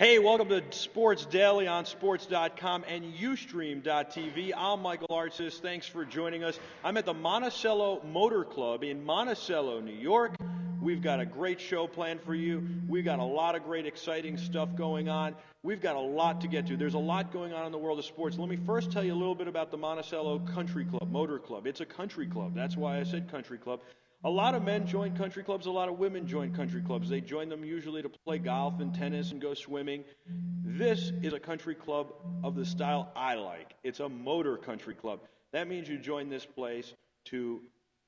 Hey, welcome to Sports Daily on Sports.com and Ustream.tv. I'm Michael Artsis. Thanks for joining us. I'm at the Monticello Motor Club in Monticello, New York. We've got a great show planned for you. We've got a lot of great, exciting stuff going on. We've got a lot to get to. There's a lot going on in the world of sports. Let me first tell you a little bit about the Monticello Country Club, Motor Club. It's a country club. That's why I said country club. A lot of men join country clubs, a lot of women join country clubs. They join them usually to play golf and tennis and go swimming. This is a country club of the style I like. It's a motor country club. That means you join this place to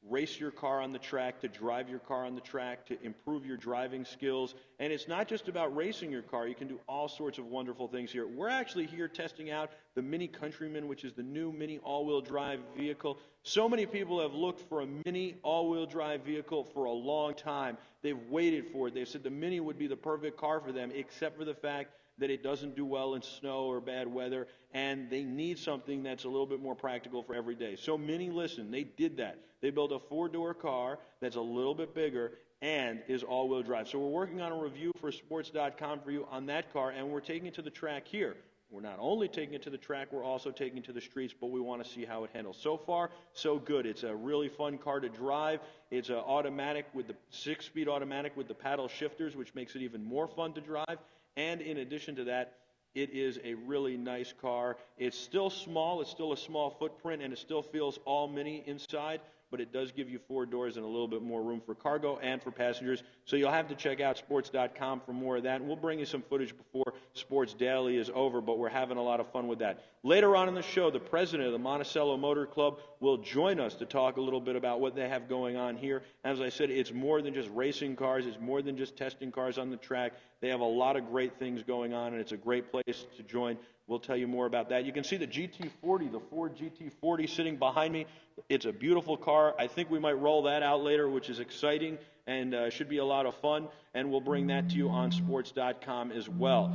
race your car on the track, to drive your car on the track, to improve your driving skills. And it's not just about racing your car. You can do all sorts of wonderful things here. We're actually here testing out the Mini Countryman, which is the new Mini all-wheel drive vehicle. So many people have looked for a Mini all-wheel drive vehicle for a long time. They've waited for it. They've said the Mini would be the perfect car for them, except for the fact that it doesn't do well in snow or bad weather, and they need something that's a little bit more practical for every day. So Mini, listen, they did that. They built a four-door car that's a little bit bigger and is all-wheel drive. So we're working on a review for Sports.com for you on that car, and we're taking it to the track here. We're not only taking it to the track, we're also taking it to the streets, but we want to see how it handles. So far, so good. It's a really fun car to drive. It's an automatic with the 6-speed automatic with the paddle shifters, which makes it even more fun to drive. And in addition to that, it is a really nice car. It's still small. It's still a small footprint, and it still feels all Mini inside, but it does give you 4 doors and a little bit more room for cargo and for passengers. So you'll have to check out Sports.com for more of that. And we'll bring you some footage before Sports Daily is over, but we're having a lot of fun with that. Later on in the show, the president of the Monticello Motor Club will join us to talk a little bit about what they have going on here. As I said, it's more than just racing cars. It's more than just testing cars on the track. They have a lot of great things going on, and it's a great place to join. We'll tell you more about that. You can see the GT40, the Ford GT40 sitting behind me. It's a beautiful car. I think we might roll that out later, which is exciting and should be a lot of fun, and we'll bring that to you on Sports.com as well.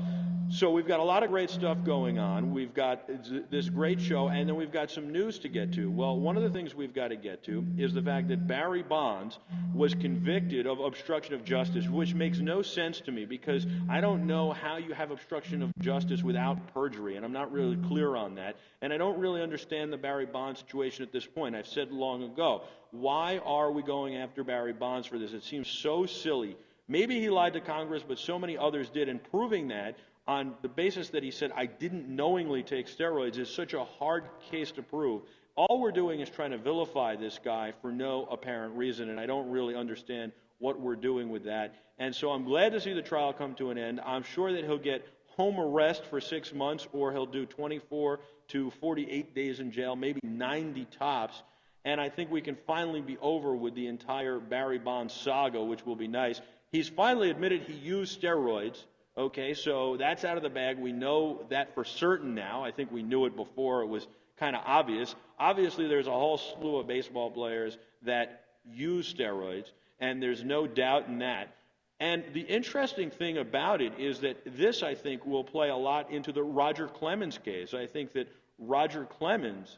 So we've got a lot of great stuff going on. We've got this great show, and then we've got some news to get to. Well, one of the things we've got to get to is the fact that Barry Bonds was convicted of obstruction of justice, which makes no sense to me because I don't know how you have obstruction of justice without perjury, and I'm not really clear on that. And I don't really understand the Barry Bonds situation at this point. I've said long ago, why are we going after Barry Bonds for this? It seems so silly. Maybe he lied to Congress, but so many others did, and proving that on the basis that he said, I didn't knowingly take steroids, is such a hard case to prove. All we're doing is trying to vilify this guy for no apparent reason, and I don't really understand what we're doing with that. And so I'm glad to see the trial come to an end. I'm sure that he'll get home arrest for 6 months, or he'll do 24 to 48 days in jail, maybe 90 tops. And I think we can finally be over with the entire Barry Bonds saga, which will be nice. He's finally admitted he used steroids. Okay, so that's out of the bag. We know that for certain now. I think we knew it before. It was kind of obvious. Obviously, there's a whole slew of baseball players that use steroids, and there's no doubt in that. And the interesting thing about it is that this, I think, will play a lot into the Roger Clemens case. I think that Roger Clemens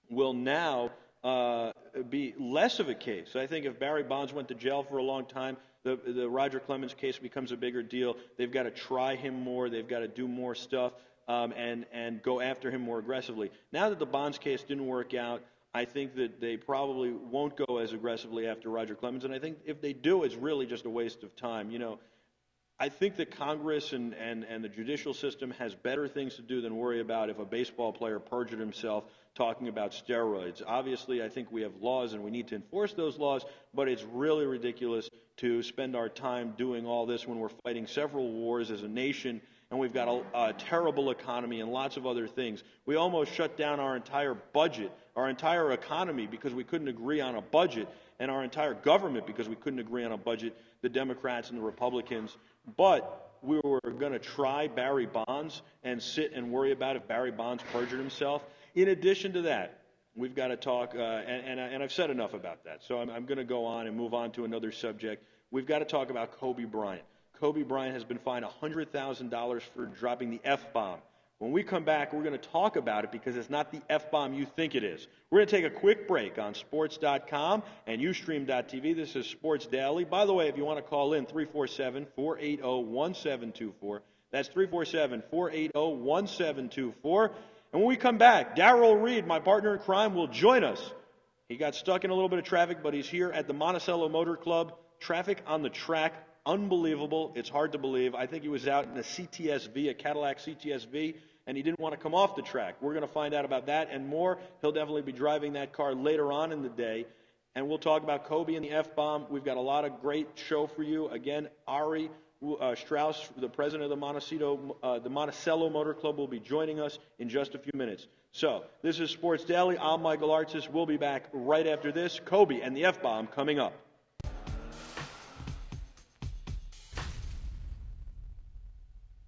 will now be less of a case. I think if Barry Bonds went to jail for a long time, the Roger Clemens case becomes a bigger deal. They've got to try him more. They've got to do more stuff and go after him more aggressively. Now that the Bonds case didn't work out, I think that they probably won't go as aggressively after Roger Clemens. And I think if they do, it's really just a waste of time. You know, I think that Congress and the judicial system has better things to do than worry about if a baseball player perjured himself talking about steroids. Obviously, I think we have laws and we need to enforce those laws, but it's really ridiculous to spend our time doing all this when we're fighting several wars as a nation and we've got a terrible economy and lots of other things. We almost shut down our entire budget, our entire economy because we couldn't agree on a budget, and our entire government because we couldn't agree on a budget, the Democrats and the Republicans. But we were going to try Barry Bonds and sit and worry about if Barry Bonds perjured himself. In addition to that, we've got to talk, and I've said enough about that, so I'm going to go on and move on to another subject. We've got to talk about Kobe Bryant. Kobe Bryant has been fined $100,000 for dropping the F-bomb. When we come back, we're going to talk about it because it's not the F-bomb you think it is. We're going to take a quick break on Sports.com and Ustream.tv. This is Sports Daily. By the way, if you want to call in, 347-480-1724. That's 347-480-1724. And when we come back, Darrell, Reid, my partner in crime, will join us. He got stuck in a little bit of traffic, but he's here at the Monticello Motor Club. Traffic on the track, unbelievable. It's hard to believe. I think he was out in a CTSV, a Cadillac CTSV, and he didn't want to come off the track. We're going to find out about that and more. He'll definitely be driving that car later on in the day. And we'll talk about Kobe and the F-bomb. We've got a lot of great show for you. Again, Ari Strauss, the president of the Monticello Motor Club, will be joining us in just a few minutes. So, this is Sports Daily. I'm Michael Artsis. We'll be back right after this. Kobe and the F-bomb coming up.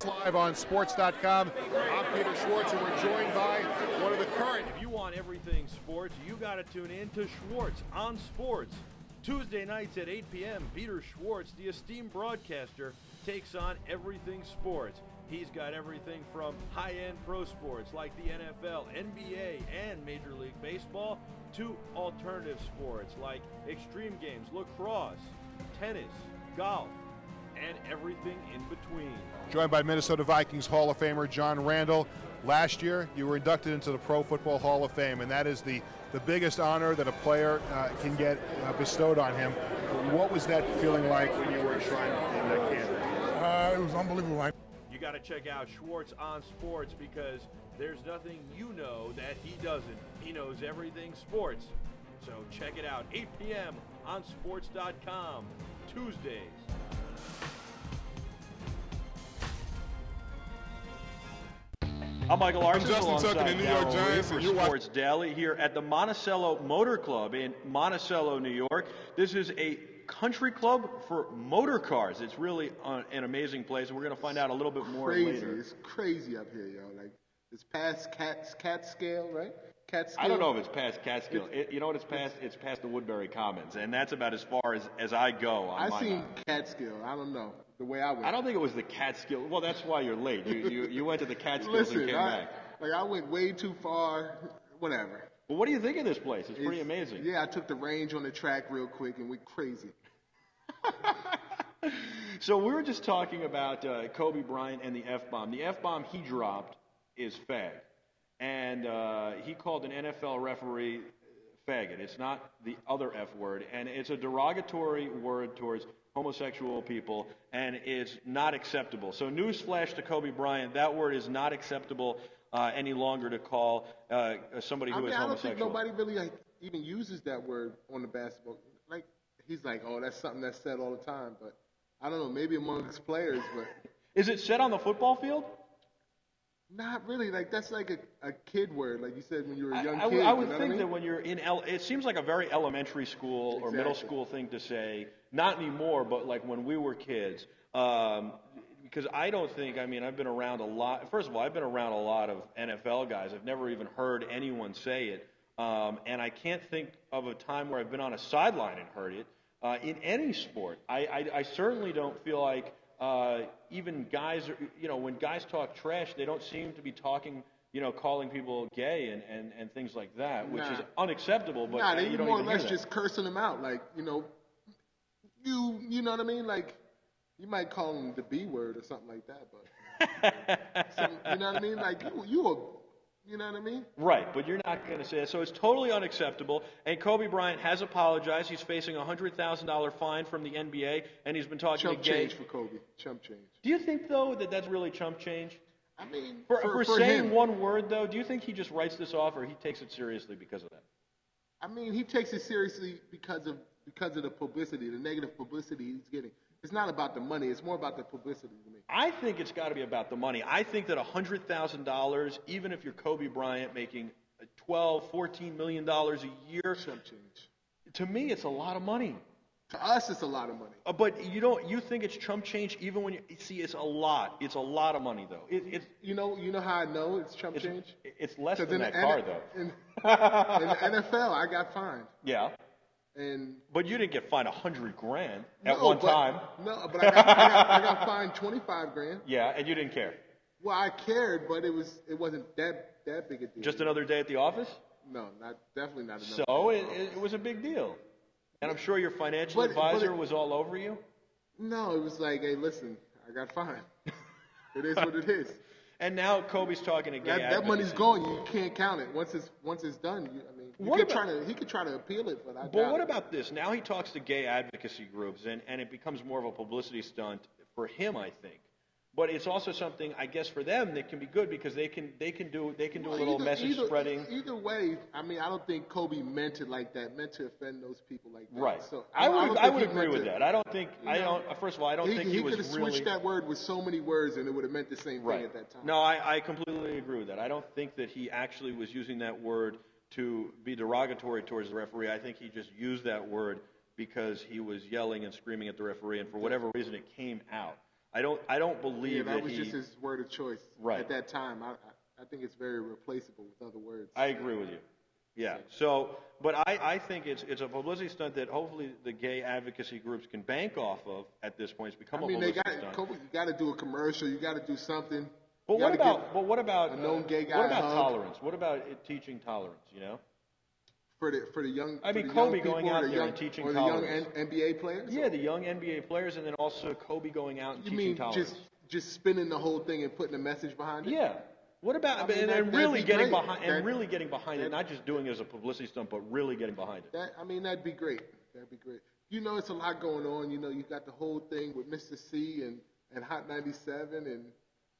Live on Sportce.com. I'm Peter Schwartz, and we're joined by one of the current. If you want everything sports, you got to tune in to Schwartz on Sports. Tuesday nights at 8 p.m., Peter Schwartz, the esteemed broadcaster, takes on everything sports. He's got everything from high-end pro sports like the NFL, NBA, and Major League Baseball to alternative sports like extreme games, lacrosse, tennis, golf, and everything in between. Joined by Minnesota Vikings Hall of Famer John Randall. Last year, you were inducted into the Pro Football Hall of Fame, and that is the biggest honor that a player can get bestowed on him. What was that feeling like when you were enshrined in that candidate? It was unbelievable. You got to check out Schwartz on Sports because there's nothing you know that he doesn't. He knows everything sports. So check it out, 8 p.m. on Sports.com, Tuesdays. I'm Michael Artsis. I'm Justin Tucker, the New York Giants, and you're Sports Daily here at the Monticello Motor Club in Monticello, New York. This is a country club for motor cars. It's really an amazing place, and we're going to find out a little bit more later. It's crazy up here, yo. Like, it's past Catskill, right? Catskill. I don't know if it's past Catskill. You know what it's past? It's past the Woodbury Commons, and that's about as far as I go. I seen Catskill. I don't know the way I went. I don't think it was the Catskill. Well, that's why you're late. You went to the Catskills and came back. Like, I went way too far. Whatever. Well, what do you think of this place? It's pretty amazing. Yeah, I took the range on the track real quick and went crazy. So we were just talking about Kobe Bryant and the F-bomb. The F-bomb he dropped is fag. And he called an NFL referee faggot. It's not the other F word. And it's a derogatory word towards homosexual people, and it's not acceptable. So newsflash to Kobe Bryant, that word is not acceptable any longer to call somebody who is homosexual. I don't think nobody really even uses that word on the basketball. Like, he's like, oh, that's something that's said all the time. But I don't know, maybe amongst players. But is it said on the football field? Not really. Like, that's like a kid word, like you said when you were a young kid. I would think that when you're in it seems like a very elementary school or middle school thing to say. Not anymore, but like when we were kids. Because I don't think, I've been around a lot. First of all, I've been around a lot of NFL guys. I've never even heard anyone say it. And I can't think of a time where I've been on a sideline and heard it in any sport. I certainly don't feel like even guys, when guys talk trash, they don't seem to be talking, calling people gay and things like that, which is unacceptable. But they more or less just cursing them out, like, you know what I mean? Like, you might call them the B word or something like that, but you know what I mean? Like, you know what I mean? Right, but you're not going to say that. So it's totally unacceptable. And Kobe Bryant has apologized. He's facing a $100,000 fine from the NBA, and he's been talking to gay. Chump change for Kobe. Chump change. Do you think, though, that that's really chump change? For saying him. One word, though, do you think he just writes this off, or he takes it seriously because of that? He takes it seriously because of the publicity, the negative publicity he's getting. It's not about the money. It's more about the publicity to me. I think it's got to be about the money. I think that $100,000, even if you're Kobe Bryant making $12, $14 million a year, chump change. To me, it's a lot of money. To us, it's a lot of money. But you think it's chump change even when you see it's a lot. It's a lot of money, though. You know how I know it's chump change? It's less than that car, though. In the NFL, I got fined. Yeah. But you didn't get fined $100,000 at one time. No, but I got fined $25,000. Yeah, and you didn't care. Well, I cared, but it wasn't that big a deal. Just another day at the office? No, definitely not another. So it was a big deal, and I'm sure your financial advisor was all over you. No, it was like, hey, listen, I got fined. It is what it is. And now Kobe's talking to gay That money's gone. You can't count it. Once it's done, he could try to appeal it, but what about this? Now he talks to gay advocacy groups, and it becomes more of a publicity stunt for him, I think. But it's also something, I guess, for them that can be good because they can do a little message spreading. Either way, I mean, I don't think Kobe meant it like that, meant to offend those people like that. Right. So I would agree with that. I don't think First of all, I don't think he was could have really switched that word with so many words, and it would have meant the same thing at that time. No, I completely agree with that. I don't think that he actually was using that word to be derogatory towards the referee. I think he just used that word because he was yelling and screaming at the referee, and for whatever reason, it came out. I don't believe that was just his word of choice at that time. I think it's very replaceable with other words. I agree with you. Yeah. So, but I think it's a publicity stunt that hopefully the gay advocacy groups can bank off of at this point. It's become a publicity stunt. Kobe, you got to do a commercial. You got to do something. But what about a known gay guy? What about tolerance? What about teaching tolerance? You know. For the young, I mean, Kobe going out there and teaching tolerance. The young NBA players? Yeah, the young NBA players, and then also Kobe going out and teaching tolerance. Just spinning the whole thing and putting a message behind it? Yeah. What about really getting behind it, not just doing it as a publicity stunt, but really getting behind it? That'd be great. That'd be great. You know, it's a lot going on. You know, you got the whole thing with Mr. C and Hot 97 and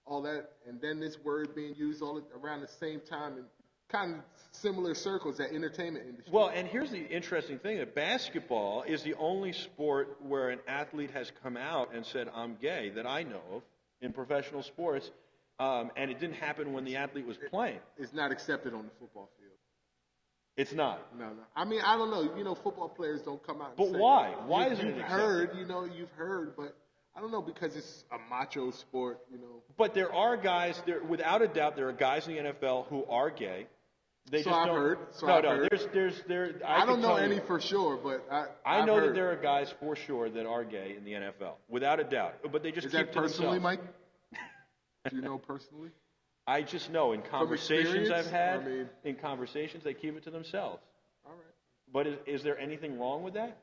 all that, and then this word being used all around the same time and kind of similar circles at entertainment industry. Well, and here's the interesting thing, that basketball is the only sport where an athlete has come out and said, I'm gay, that I know of in professional sports, and it didn't happen when the athlete was playing. It's not accepted on the football field. It's not? No. I mean, I don't know. You know, football players don't come out and say. But why? Why isn't it accepted? You've heard, but I don't know, because it's a macho sport, you know. But there are guys, without a doubt, there are guys in the NFL who are gay. I've heard. I don't know any for sure, but I know that there are guys for sure that are gay in the NFL, without a doubt. But they just keep to themselves. Is that personally, Mike? Do you know personally? I just know in conversations I've had, in conversations, they keep it to themselves. All right. But is there anything wrong with that?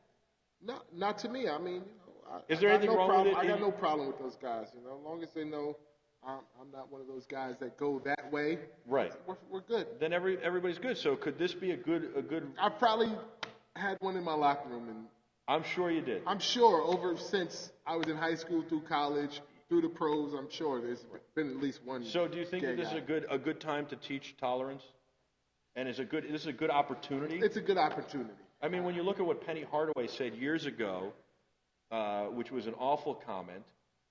No, not to me. I mean, you know, is there anything wrong with it? I got no problem with those guys. You know, as long as they know I'm not one of those guys that go that way. Right. We're good. Then everybody's good. So could this be a good? I probably had one in my locker room, and I'm sure you did. I'm sure since I was in high school through college, through the pros, I'm sure there's been at least one. So do you think that this is a good time to teach tolerance? And this is a good opportunity? It's a good opportunity. I mean, when you look at what Penny Hardaway said years ago, which was an awful comment,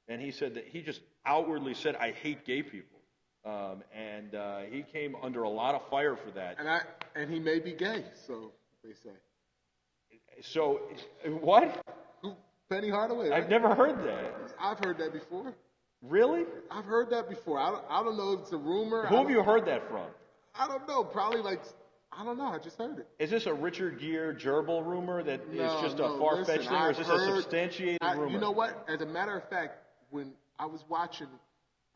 and he said that he just outwardly said, I hate gay people. And he came under a lot of fire for that. And he may be gay, so they say. So, what? Penny Hardaway. Right? I've never heard that. I've heard that before. Really? I've heard that before. I don't know if it's a rumor. Who have you heard that from? I don't know. Probably I don't know. I just heard it. Is this a Richard Gere gerbil rumor that is just a far-fetched thing, or is this a substantiated rumor? You know what? As a matter of fact, when I was watching,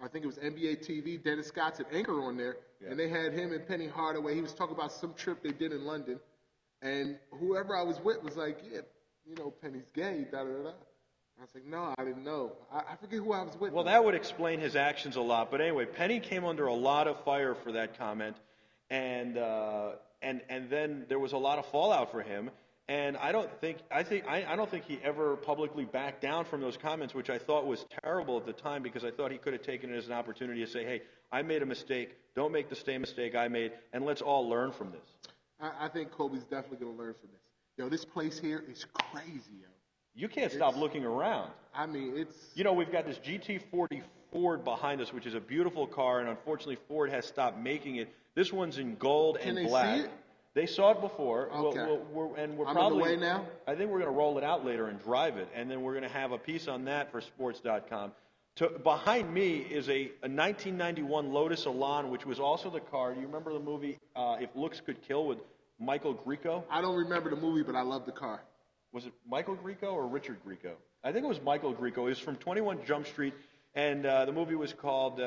I think it was NBA TV, Dennis Scott's an anchor on there, and they had him and Penny Hardaway. He was talking about some trip they did in London, and whoever I was with was like, yeah, you know, Penny's gay, da-da-da-da. I was like, no, I didn't know. I forget who I was with. Well, that would explain his actions a lot. But anyway, Penny came under a lot of fire for that comment, and then there was a lot of fallout for him. And I don't think he ever publicly backed down from those comments, which I thought was terrible at the time, because I thought he could have taken it as an opportunity to say, hey, I made a mistake. Don't make the same mistake I made, and let's all learn from this. I think Kobe's definitely going to learn from this. Yo, this place here is crazy, yo. You can't stop looking around. I mean, it's... You know, we've got this GT40 Ford behind us, which is a beautiful car, and unfortunately Ford has stopped making it. This one's in gold and black. Can they see it? They saw it before. Okay. We're I'm probably, on the way now? I think we're going to roll it out later and drive it, and then we're going to have a piece on that for Sportce.com. Behind me is a 1991 Lotus Elan, which was also the car. Do you remember the movie If Looks Could Kill with Michael Grieco? I don't remember the movie, but I love the car. Was it Michael Grieco or Richard Grieco? I think it was Michael Grieco. It was from 21 Jump Street, and the movie was called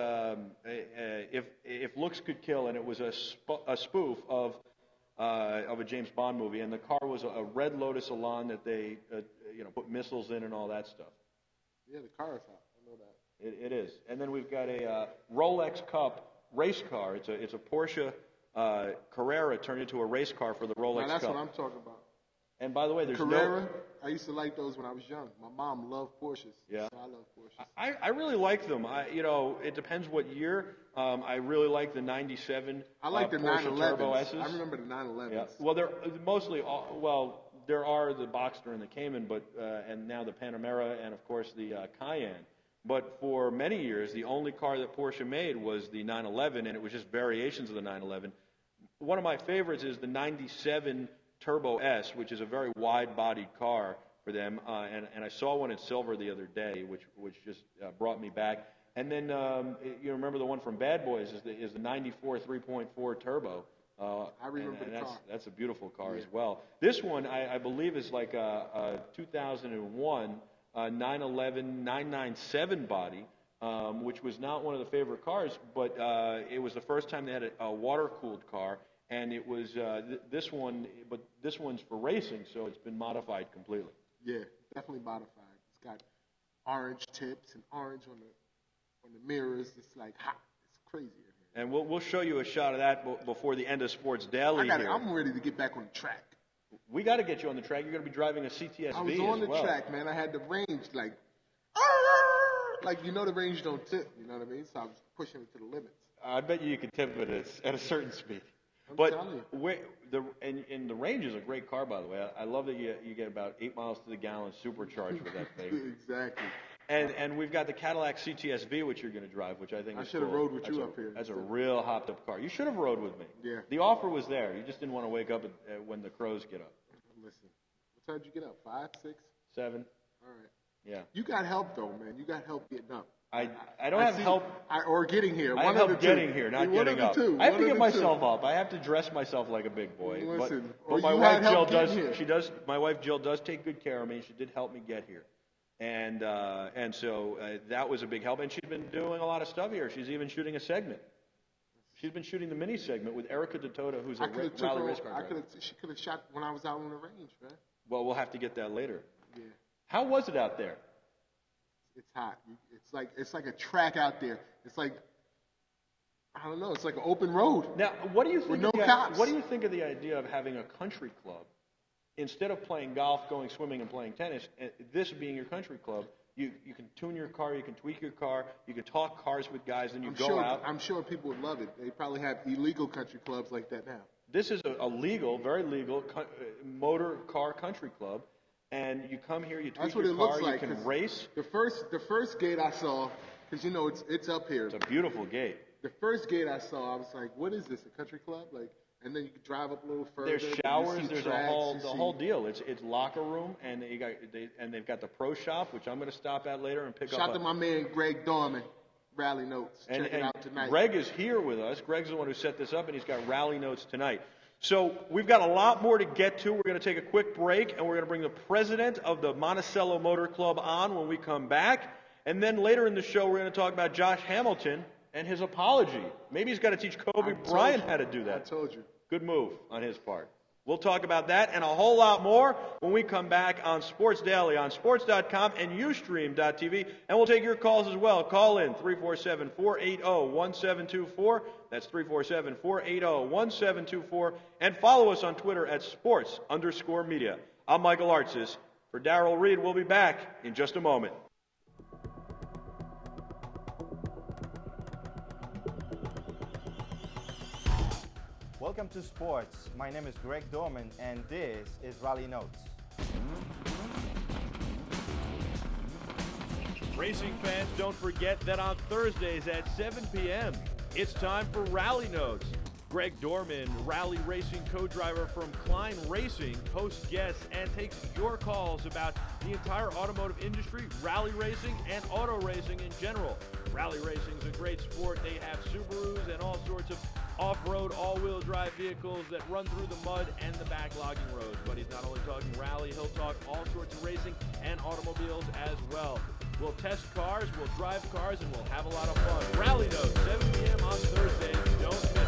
If Looks Could Kill, and it was a spoof of a James Bond movie, and the car was a red Lotus Elan that they put missiles in and all that stuff. Yeah, the car is hot. I know that. It is. And then we've got a Rolex Cup race car. It's a Porsche Carrera turned into a race car for the Rolex Now that's Cup. what I'm talking about. And by the way, there's Carrera, I used to like those when I was young. My mom loved Porsches. Yeah. So I love Porsches. I really like them. It depends what year. I really like the 97 I like the Porsche 911s. Turbo S's. I remember the 911s. Yeah. Well, they're mostly there are the Boxster and the Cayman, but and now the Panamera and of course the Cayenne. But for many years, the only car that Porsche made was the 911, and it was just variations of the 911. One of my favorites is the 97 Turbo S, which is a very wide-bodied car for them, and I saw one in silver the other day, which just brought me back. And then you remember the one from Bad Boys is the 94 3.4 Turbo. I remember the car. That's a beautiful car as well. This one I believe is like a 2001 911 997 body, which was not one of the favorite cars, but it was the first time they had a water-cooled car. And it was this one, but this one's for racing, so it's been modified completely. Yeah, definitely modified. It's got orange tips and orange on the mirrors. It's like hot. It's crazy in here. And we'll show you a shot of that before the end of Sports Daily here. I'm ready to get back on the track. We got to get you on the track. You're going to be driving a CTSV I was on as the well. track, man. I had the range like the range don't tip. You know what I mean? So I was pushing it to the limits. I bet you could tip it at a certain speed. I'm But telling you. the Range is a great car, by the way. I love that you get about 8 miles to the gallon supercharged with that thing. Exactly. And we've got the Cadillac CTSV, which you're going to drive, which I think I is should have cool. rode with you up here. That's a real hopped up car. You should have rode with me. Yeah. The offer was there. You just didn't want to wake up when the crows get up. Listen, what time did you get up? 5, 6? 7. All right. Yeah. You got help though, man. You got help getting up. I don't have help. Or getting here. I have help getting here, not getting up. I have to get myself up. I have to dress myself like a big boy. Listen, but my wife Jill does. She does. My wife Jill does take good care of me. She did help me get here, and so that was a big help. And she's been doing a lot of stuff here. She's even shooting a segment. She's been shooting the mini segment with Erica DeTota, who's a rally race car driver. She could have shot when I was out on the range, man. Well, we'll have to get that later. Yeah. How was it out there? It's hot. It's like a track out there. It's like, I don't know. It's like an open road. Now, what do you think? With no cops. What do you think of the idea of having a country club instead of playing golf, going swimming, and playing tennis? This being your country club, you can tune your car, you can tweak your car, you can talk cars with guys, and you go out. I'm sure people would love it. They probably have illegal country clubs like that now. This is a legal, very legal motor car country club. And you come here, you tweak your car, you can race. The first gate I saw, because it's up here. It's a beautiful gate. The first gate I saw, I was like, "What is this? A country club?" Like, and then you can drive up a little further. There's showers. There's the whole deal. It's locker room, and they've got the pro shop, which I'm going to stop at later and pick up. Shout out to my man Greg Dorman, Rally Notes. Check it out tonight. Greg is here with us. Greg's the one who set this up, and he's got Rally Notes tonight. So we've got a lot more to get to. We're going to take a quick break, and we're going to bring the president of the Monticello Motor Club on when we come back. And then later in the show, we're going to talk about Josh Hamilton and his apology. Maybe he's got to teach Kobe Bryant how to do that. I told you. Good move on his part. We'll talk about that and a whole lot more when we come back on Sports Daily on sports.com and ustream.tv. And we'll take your calls as well. Call in 347-480-1724. That's 347-480-1724. And follow us on Twitter at sports_media. I'm Michael Artsis. For Darrell, Reid, we'll be back in just a moment. Welcome to Sports. My name is Greg Dorman, and this is Rally Notes. Racing fans, don't forget that on Thursdays at 7 p.m., it's time for Rally Notes. Greg Dorman, rally racing co-driver from Klein Racing, hosts guests and takes your calls about the entire automotive industry, rally racing, and auto racing in general. Rally racing is a great sport. They have Subarus and all sorts of off-road, all-wheel drive vehicles that run through the mud and the backlogging roads. But he's not only talking rally, he'll talk all sorts of racing and automobiles as well. We'll test cars, we'll drive cars, and we'll have a lot of fun. Rally Notes, 7 p.m. on Thursdays. Don't miss it.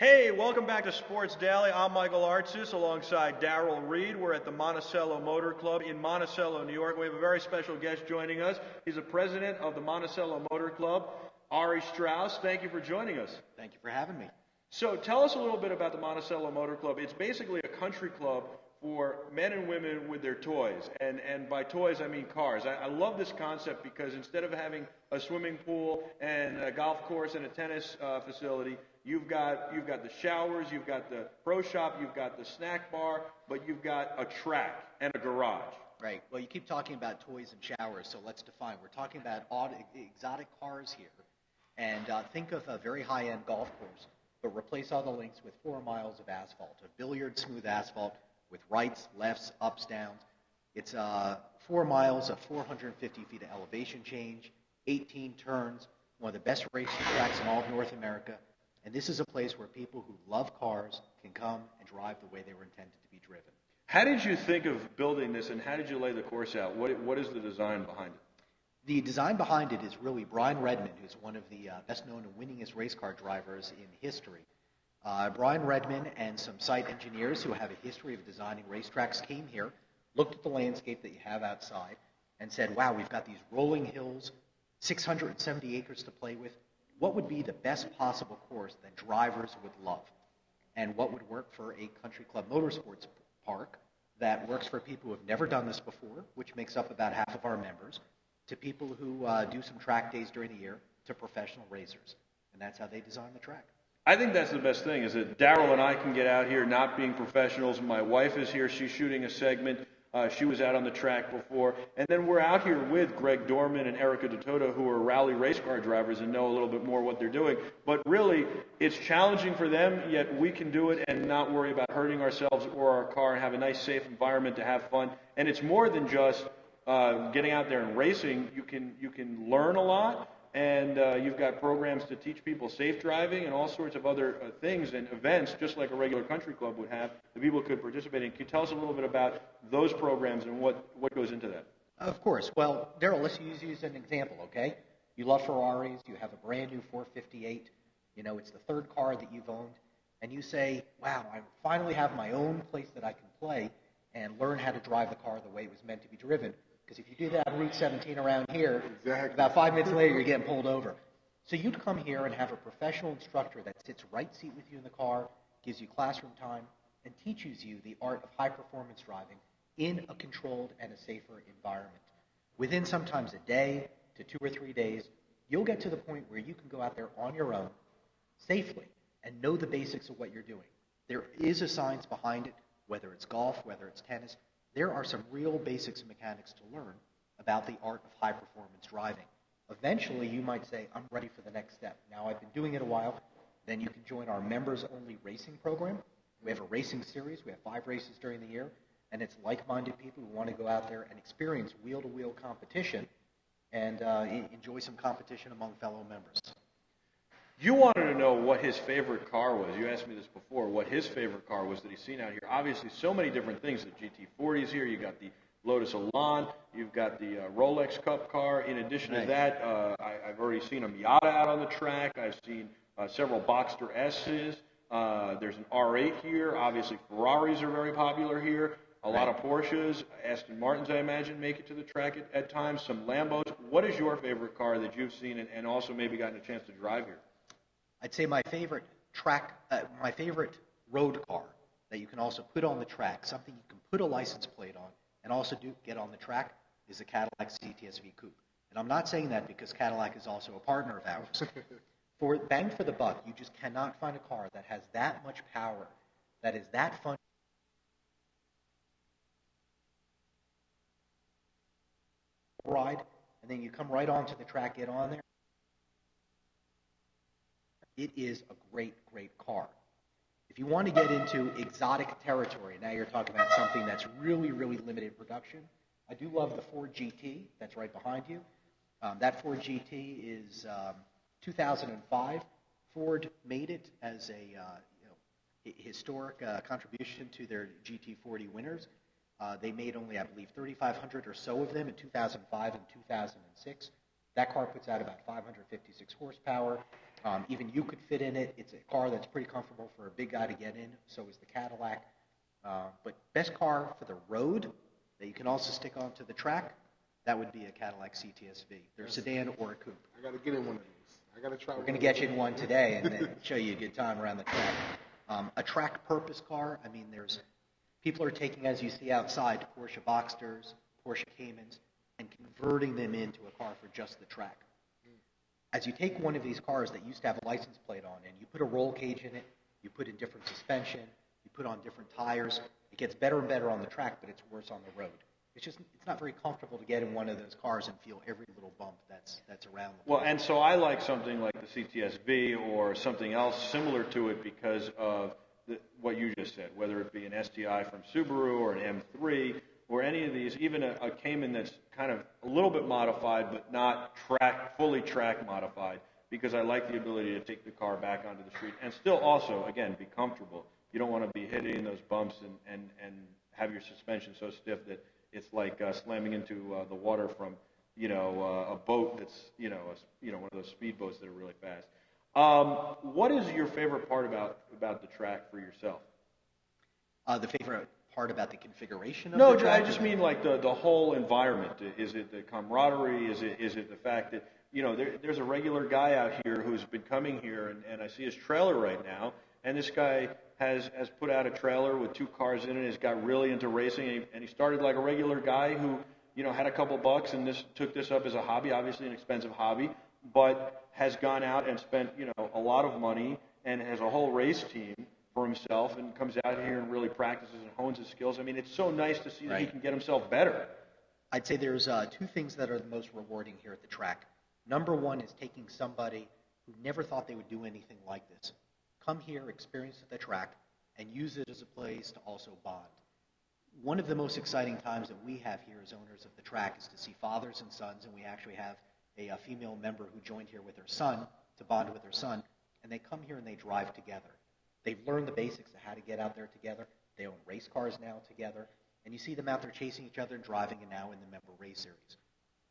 Hey, welcome back to Sports Daily. I'm Michael Artsis alongside Darrell, Reid. We're at the Monticello Motor Club in Monticello, New York. We have a very special guest joining us. He's the president of the Monticello Motor Club, Ari Strauss. Thank you for joining us. Thank you for having me. So tell us a little bit about the Monticello Motor Club. It's basically a country club for men and women with their toys. And by toys, I mean cars. I love this concept because instead of having a swimming pool and a golf course and a tennis facility, you've got the showers, you've got the pro shop, you've got the snack bar, but you've got a track and a garage. Right. Well, you keep talking about toys and showers, so let's define. We're talking about exotic cars here. And think of a very high-end golf course, but replace all the links with 4 miles of asphalt, a billiard smooth asphalt with rights, lefts, ups, downs. It's 4 miles of 450 feet of elevation change, 18 turns, one of the best racing tracks in all of North America. And this is a place where people who love cars can come and drive the way they were intended to be driven. How did you think of building this, and how did you lay the course out? What is the design behind it? The design behind it is really Brian Redman, who's one of the best-known and winningest race car drivers in history. Brian Redman and some site engineers who have a history of designing racetracks came here, looked at the landscape that you have outside, and said, wow, we've got these rolling hills, 670 acres to play with. What would be the best possible course that drivers would love? And what would work for a country club motorsports park that works for people who have never done this before, which makes up about half of our members, to people who do some track days during the year, to professional racers. And that's how they design the track. I think that's the best thing, is that Darrell and I can get out here not being professionals. My wife is here. She's shooting a segment. She was out on the track before. And then we're out here with Greg Dorman and Erica DeToto, who are rally race car drivers and know a little bit more what they're doing. But really, it's challenging for them, yet we can do it and not worry about hurting ourselves or our car and have a nice, safe environment to have fun. And it's more than just getting out there and racing. You can learn a lot. And you've got programs to teach people safe driving and all sorts of other things and events, just like a regular country club would have, that people could participate in. Can you tell us a little bit about those programs and what goes into that? Of course. Well, Darrell, let's use you as an example, okay? You love Ferraris. You have a brand new 458. You know, it's the third car that you've owned. And you say, wow, I finally have my own place that I can play and learn how to drive the car the way it was meant to be driven. Because if you do that on Route 17 around here, about 5 minutes later, you're getting pulled over. So you'd come here and have a professional instructor that sits right seat with you in the car, gives you classroom time, and teaches you the art of high-performance driving in a controlled and a safer environment. Within sometimes a day to 2 or 3 days, you'll get to the point where you can go out there on your own, safely, and know the basics of what you're doing. There is a science behind it, whether it's golf, whether it's tennis. There are some real basics and mechanics to learn about the art of high-performance driving. Eventually, you might say, I'm ready for the next step. Now, I've been doing it a while. Then you can join our members-only racing program. We have a racing series. We have 5 races during the year. And it's like-minded people who want to go out there and experience wheel-to-wheel competition and enjoy some competition among fellow members. You wanted to know what his favorite car was. You asked me this before, what his favorite car was that he's seen out here. Obviously, so many different things. The GT40 is here. You got the Lotus Elan. You've got the Rolex Cup car. In addition to that, I've already seen a Miata out on the track. I've seen several Boxster S's. There's an R8 here. Obviously, Ferraris are very popular here. A lot of Porsches. Aston Martins, I imagine, make it to the track at times. Some Lambos. What is your favorite car that you've seen and also maybe gotten a chance to drive here? I'd say my favorite road car that you can also put on the track, something you can put a license plate on and also get on the track, is the Cadillac CTS-V Coupe. And I'm not saying that because Cadillac is also a partner of ours. For bang for the buck, you just cannot find a car that has that much power, that is that fun. Ride, and then you come right onto the track, get on there. It is a great, great car. If you want to get into exotic territory, now you're talking about something that's really, really limited production. I do love the Ford GT that's right behind you. That Ford GT is 2005. Ford made it as a historic contribution to their GT40 winners. They made only, I believe, 3,500 or so of them in 2005 and 2006. That car puts out about 556 horsepower. Even you could fit in it. It's a car that's pretty comfortable for a big guy to get in. So is the Cadillac. But best car for the road that you can also stick onto the track, that would be a Cadillac CTS-V. They're a sedan or a coupe. I got to get in one of these. I got to try. We're going to get you in one today and then show you a good time around the track. A track purpose car, I mean, people are taking, as you see outside, Porsche Boxsters, Porsche Caymans, and converting them into a car for just the track. As you take one of these cars that used to have a license plate on and you put a roll cage in it, you put in different suspension, you put on different tires, it gets better and better on the track, but it's worse on the road. It's not very comfortable to get in one of those cars and feel every little bump that's around the Well, and so I like something like the CTS-V or something else similar to it because of what you just said, whether it be an STI from Subaru or an M3 or any of these, even a Cayman that's kind of a little bit modified but not fully track modified, because I like the ability to take the car back onto the street and still also, again, be comfortable. You don't want to be hitting those bumps and have your suspension so stiff that it's like slamming into the water from, a boat that's, one of those speedboats that are really fast. What is your favorite part about the track for yourself? The favorite part about the configuration of the track? No, I just mean like the whole environment. Is it the camaraderie? Is it the fact that, there's a regular guy out here who's been coming here, and I see his trailer right now, and this guy has put out a trailer with 2 cars in it, and has got really into racing, and he started like a regular guy who, had a couple bucks and took this up as a hobby, obviously an expensive hobby, but has gone out and spent, a lot of money and has a whole race team for himself and comes out here and really practices and hones his skills. I mean, it's so nice to see that he can get himself better. I'd say there's 2 things that are the most rewarding here at the track. Number one is taking somebody who never thought they would do anything like this, come here, experience at the track, and use it as a place to also bond. One of the most exciting times that we have here as owners of the track is to see fathers and sons, and we actually have a female member who joined here with her son to bond with her son, and they come here and they drive together. They've learned the basics of how to get out there together. They own race cars now together, and you see them out there chasing each other and driving, and now in the member race series.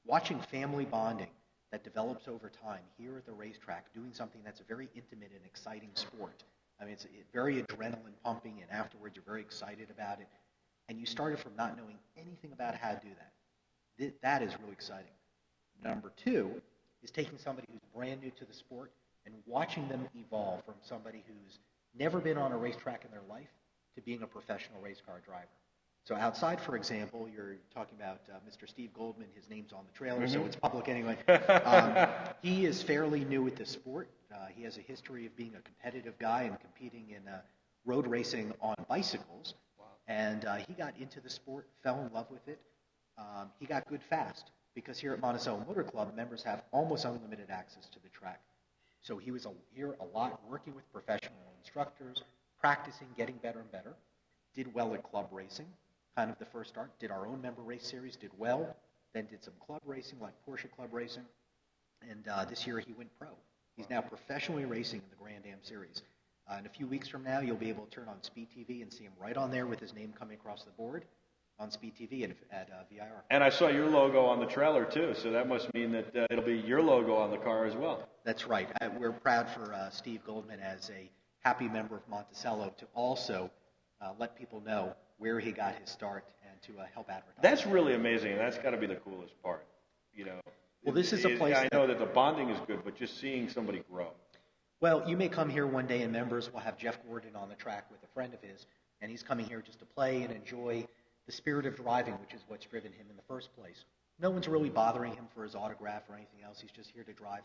Watching family bonding that develops over time here at the racetrack, doing something that's a very intimate and exciting sport. I mean, it's very adrenaline pumping, and afterwards you're very excited about it. And you started from not knowing anything about how to do that. That is really exciting. Number 2 is taking somebody who's brand new to the sport and watching them evolve from somebody who's never been on a racetrack in their life to being a professional race car driver. So outside, for example, you're talking about Mr. Steve Goldman. His name's on the trailer, so it's public anyway. He is fairly new at the sport. He has a history of being a competitive guy and competing in road racing on bicycles. Wow. And he got into the sport, fell in love with it. He got good fast because here at Monticello Motor Club, members have almost unlimited access to the track. So he was here a lot working with professional instructors, practicing, getting better and better. Did well at club racing. Kind of the first start, did our own member race series, did well, then did some club racing like Porsche Club Racing, and this year he went pro. He's now professionally racing in the Grand Am Series. In a few weeks from now, you'll be able to turn on Speed TV and see him right on there with his name coming across the board on Speed TV at VIR. And I saw your logo on the trailer too, so that must mean that it'll be your logo on the car as well. That's right. We're proud for Steve Goldman as a happy member of Monticello to also let people know where he got his start and to help advertise. That's really amazing, and that's got to be the coolest part. Well, this is a place I know that the bonding is good, but just seeing somebody grow. Well, you may come here one day, and members will have Jeff Gordon on the track with a friend of his, and he's coming here just to play and enjoy the spirit of driving, which is what's driven him in the first place. No one's really bothering him for his autograph or anything else. He's just here to drive.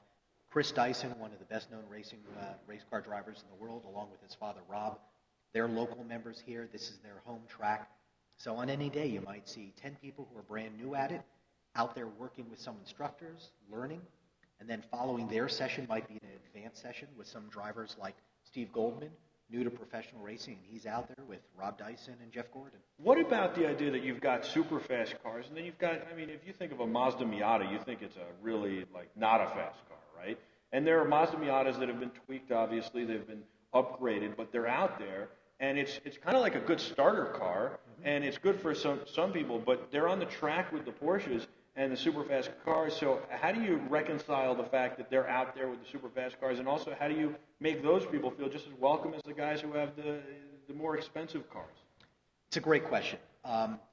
Chris Dyson, one of the best-known race car drivers in the world, along with his father, Rob, they're local members here. This is their home track. So on any day, you might see 10 people who are brand new at it, out there working with some instructors, learning, and then following their session might be an advanced session with some drivers like Steve Goldman, new to professional racing, and he's out there with Rob Dyson and Jeff Gordon. What about the idea that you've got super fast cars, and then you've got, I mean, if you think of a Mazda Miata, you think it's a really, not a fast car, right? And there are Mazda Miatas that have been tweaked, obviously, they've been upgraded, but they're out there, and it's kind of like a good starter car, and it's good for some people, but they're on the track with the Porsches, and the super fast cars. So how do you reconcile the fact that they're out there with the super fast cars, and also how do you make those people feel just as welcome as the guys who have the more expensive cars? It's a great question.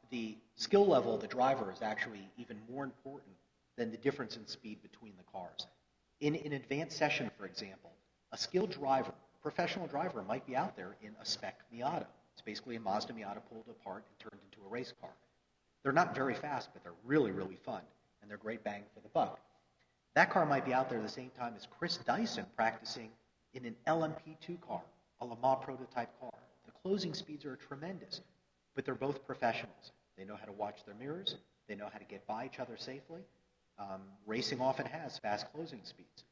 The skill level of the driver is actually even more important than the difference in speed between the cars. In an advanced session, for example, a skilled driver, a professional driver, might be out there in a spec Miata. It's basically a Mazda Miata pulled apart and turned into a race car. They're not very fast, but they're really, really fun, and they're great bang for the buck. That car might be out there at the same time as Chris Dyson practicing in an LMP2 car, a Le Mans prototype car. The closing speeds are tremendous, but they're both professionals. They know how to watch their mirrors. They know how to get by each other safely. Racing often has fast closing speeds.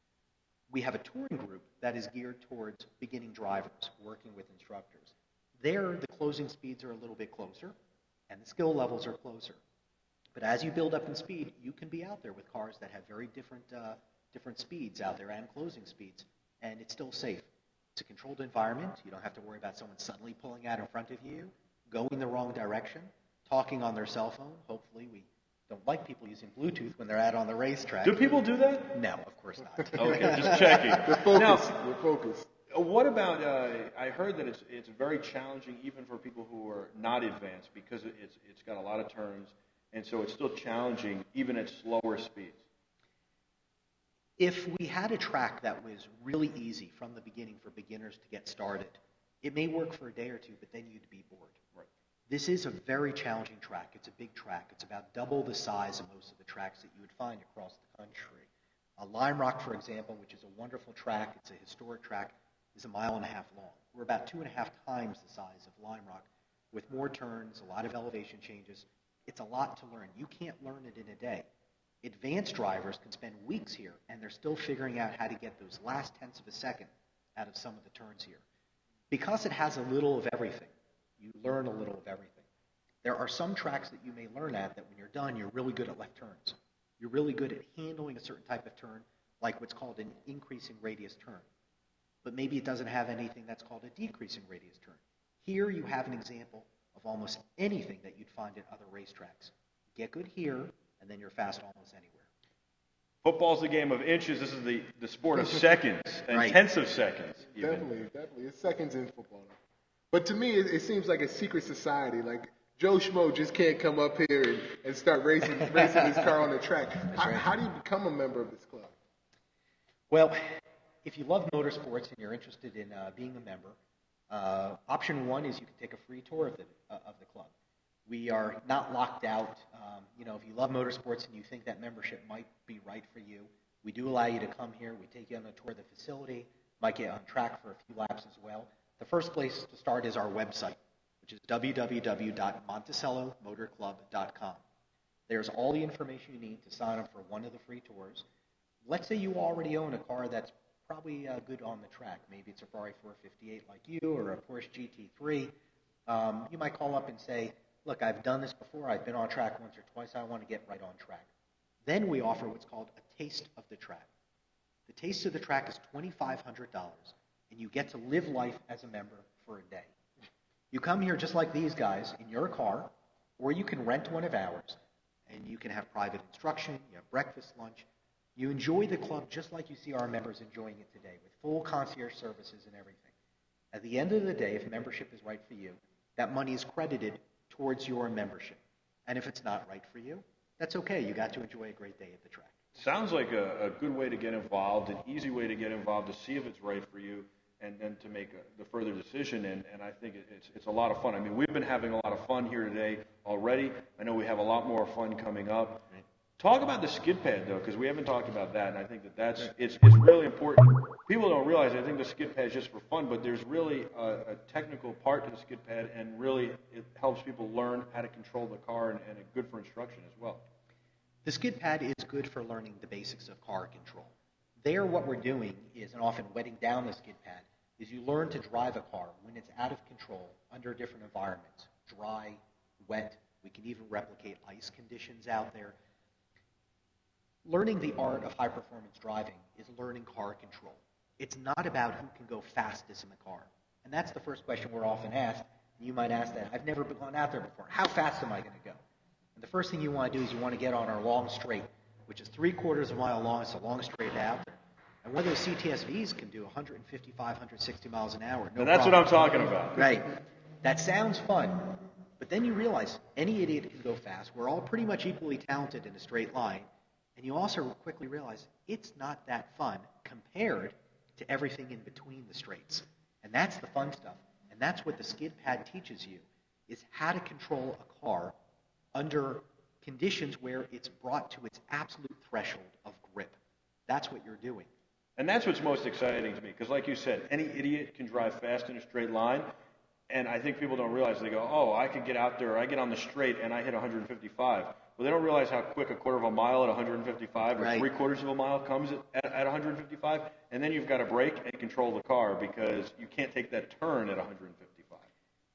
We have a touring group that is geared towards beginning drivers, working with instructors. There, the closing speeds are a little bit closer, and the skill levels are closer. But as you build up in speed, you can be out there with cars that have very different speeds out there and closing speeds, and it's still safe. It's a controlled environment. You don't have to worry about someone suddenly pulling out in front of you, going the wrong direction, talking on their cell phone. Hopefully, we don't like people using Bluetooth when they're out on the racetrack. Do people do that? No, of course not. Okay, just checking. We're focused. What about, I heard that it's very challenging even for people who are not advanced because it's got a lot of turns, and so it's still challenging even at slower speeds. If we had a track that was really easy from the beginning for beginners to get started, it may work for a day or two, but then you'd be bored. Right. This is a very challenging track. It's a big track. It's about double the size of most of the tracks that you would find across the country. Lime Rock, for example, which is a wonderful track, it's a historic track, is 1.5 miles long. We're about 2.5 times the size of Lime Rock, with more turns, a lot of elevation changes. It's a lot to learn. You can't learn it in a day. Advanced drivers can spend weeks here, and they're still figuring out how to get those last tenths of a second out of some of the turns here. Because it has a little of everything, you learn a little of everything. There are some tracks that you may learn at that when you're done, you're really good at left turns. You're really good at handling a certain type of turn, like what's called an increasing radius turn. But maybe it doesn't have anything that's called a decreasing radius turn. Here you have an example of almost anything that you'd find at other racetracks. Get good here, and then you're fast almost anywhere. Football's the game of inches. This is the sport of seconds and Right. tenths of seconds. Even. Definitely. It's seconds in football. But to me, it seems like a secret society. Like Joe Schmo just can't come up here and start racing his car on the track. How do you become a member of this club? Well, if you love motorsports and you're interested in being a member, option one is you can take a free tour of the club. We are not locked out. If you love motorsports and you think that membership might be right for you, we do allow you to come here. We take you on a tour of the facility, might get on track for a few laps as well. The first place to start is our website, which is www.monticellomotorclub.com. There's all the information you need to sign up for one of the free tours. Let's say you already own a car that's probably good on the track. Maybe it's a Ferrari 458 like you or a Porsche GT3. You might call up and say, look, I've done this before. I've been on track once or twice. I want to get right on track. Then we offer what's called a taste of the track. The taste of the track is $2,500, and you get to live life as a member for a day. You come here just like these guys in your car, or you can rent one of ours, and you can have private instruction, you have breakfast, lunch. You enjoy the club just like you see our members enjoying it today, with full concierge services and everything. At the end of the day, if membership is right for you, that money is credited towards your membership. And if it's not right for you, that's okay. You got to enjoy a great day at the track. Sounds like a good way to get involved, an easy way to get involved, to see if it's right for you, and then to make the further decision. And I think it's a lot of fun. I mean, we've been having a lot of fun here today already. I know we have a lot more fun coming up. Right. Talk about the skid pad, though, because we haven't talked about that, and I think it's really important. People don't realize, I think the skid pad is just for fun, but there's really a technical part to the skid pad, and really it helps people learn how to control the car, and it's good for instruction as well. The skid pad is good for learning the basics of car control. There, what we're doing is, and often wetting down the skid pad, is you learn to drive a car when it's out of control under different environments, dry, wet. We can even replicate ice conditions out there. Learning the art of high-performance driving is learning car control. It's not about who can go fastest in the car. And that's the first question we're often asked. You might ask that. I've never gone out there before. How fast am I going to go? And the first thing you want to do is you want to get on our long straight, which is 3/4 of a mile long. It's a long straight out there. And one of those CTSVs can do 155, 160 miles an hour. No And that's problem. what I'm talking about. Right. That sounds fun, but then you realize any idiot can go fast. We're all pretty much equally talented in a straight line. And you also quickly realize it's not that fun compared to everything in between the straights. And that's the fun stuff. And that's what the skid pad teaches you, is how to control a car under conditions where it's brought to its absolute threshold of grip. That's what you're doing. And that's what's most exciting to me, because like you said, any idiot can drive fast in a straight line, and I think people don't realize. They go, oh, I could get out there, I get on the straight, and I hit 155. Well, they don't realize how quick 1/4 of a mile at 155 or Right. 3/4 of a mile comes at 155, and then you've got to brake and control the car because you can't take that turn at 155.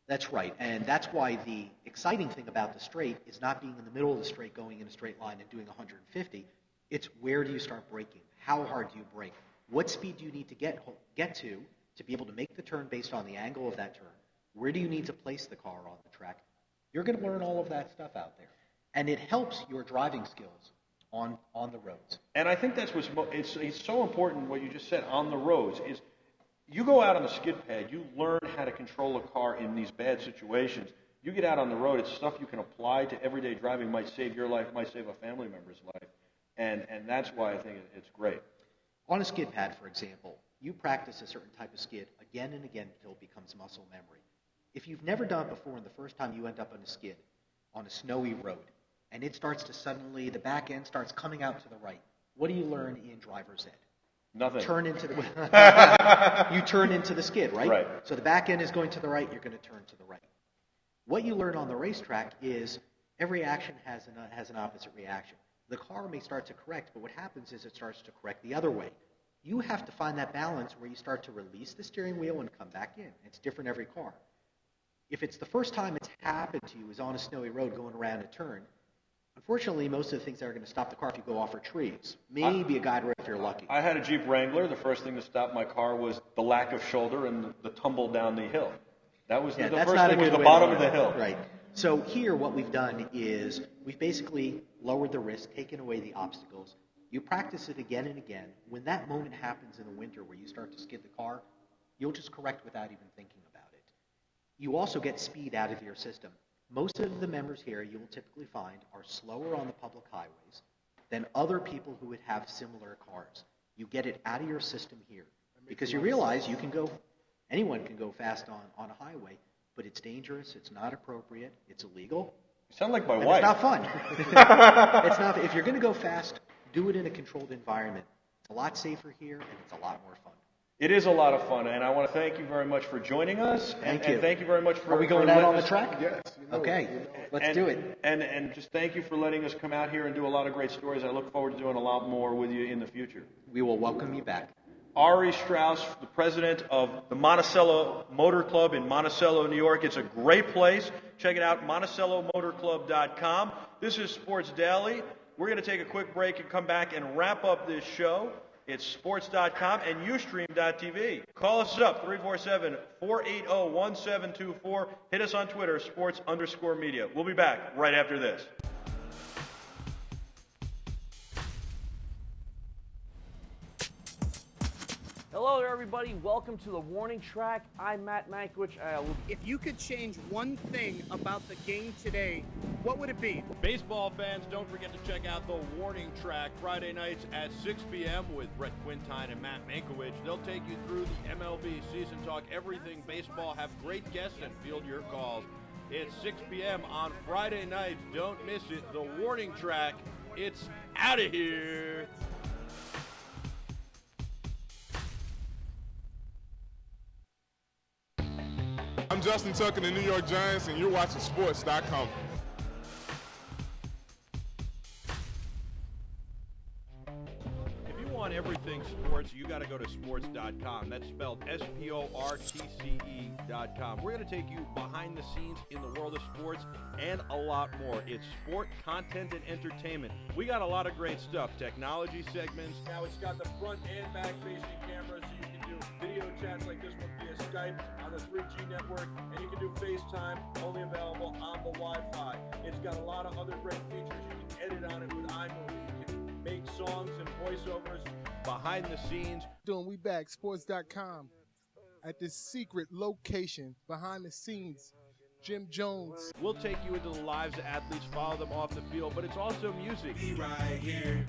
That's right, and that's why the exciting thing about the straight is not being in the middle of the straight going in a straight line and doing 150. It's where do you start braking? How hard do you brake? What speed do you need to get to be able to make the turn based on the angle of that turn? Where do you need to place the car on the track? You're going to learn all of that stuff out there, and it helps your driving skills on the roads. And I think that's it's so important what you just said on the roads is you go out on the skid pad, you learn how to control a car in these bad situations. You get out on the road, it's stuff you can apply to everyday driving, might save your life, might save a family member's life. And that's why I think it's great. On a skid pad, for example, you practice a certain type of skid again and again until it becomes muscle memory. If you've never done it before and the first time you end up on a skid on a snowy road and it starts to suddenly, the back end starts coming out to the right, what do you learn in driver's ed? Nothing. You turn into the skid, right? Right. So the back end is going to the right, you're going to turn to the right. What you learn on the racetrack is every action has an opposite reaction. The car may start to correct, but what happens is it starts to correct the other way. You have to find that balance where you start to release the steering wheel and come back in. It's different every car. If it's the first time it's happened to you is on a snowy road going around a turn, unfortunately, most of the things that are going to stop the car if you go off are trees. Maybe a guide rail if you're lucky. I had a Jeep Wrangler. The first thing to stop my car was the lack of shoulder and the tumble down the hill. That was the first thing was the bottom of the hill. Right. So here what we've done is we've basically lowered the risk, taken away the obstacles. You practice it again and again. When that moment happens in the winter where you start to skid the car, you'll just correct without even thinking about it. You also get speed out of your system. Most of the members here you will typically find are slower on the public highways than other people who would have similar cars. You get it out of your system here because you realize anyone can go fast on a highway, but it's dangerous, it's not appropriate, it's illegal. You sound like my and wife. It's not fun. It's not. If you're going to go fast, do it in a controlled environment. It's a lot safer here, and it's a lot more fun. It is a lot of fun, and I want to thank you very much for joining us. Thank you. And thank you very much for Are we going out on the track? Yes. Okay, let's do it. And just thank you for letting us come out here and do a lot of great stories. I look forward to doing a lot more with you in the future. We will welcome you back. Ari Strauss, the president of the Monticello Motor Club in Monticello, New York. It's a great place. Check it out, MonticelloMotorClub.com. This is Sports Daily. We're going to take a quick break and come back and wrap up this show. It's sports.com and ustream.tv. Call us up, 347-480-1724. Hit us on Twitter, sports_media. We'll be back right after this. Hello there, everybody. Welcome to the Warning Track. I'm Matt Mankiewicz. If you could change one thing about the game today, what would it be? Baseball fans, don't forget to check out the Warning Track Friday nights at 6 p.m. with Brett Quintine and Matt Mankiewicz. They'll take you through the MLB season, talk everything baseball, have great guests, and field your calls. It's 6 p.m. on Friday nights. Don't miss it. The Warning Track. It's out of here. I'm Justin Tucker, the New York Giants, and you're watching Sports.com. If you want everything sports, you got to go to sports.com. That's spelled SPORTCE.com. We're going to take you behind the scenes in the world of sports and a lot more. It's sport, content, and entertainment. We got a lot of great stuff. Technology segments. Now it's got the front and back facing cameras, so you can do video chats like this one via Skype on the 3G network, and you can do FaceTime, only available on the Wi-Fi. It's got got a lot of other great features. You can edit on it with iMovie. You can make songs and voiceovers. Behind the scenes. We back, Sportce.com, at this secret location behind the scenes. Jim Jones. We'll take you into the lives of athletes, follow them off the field, but it's also music. Be right here,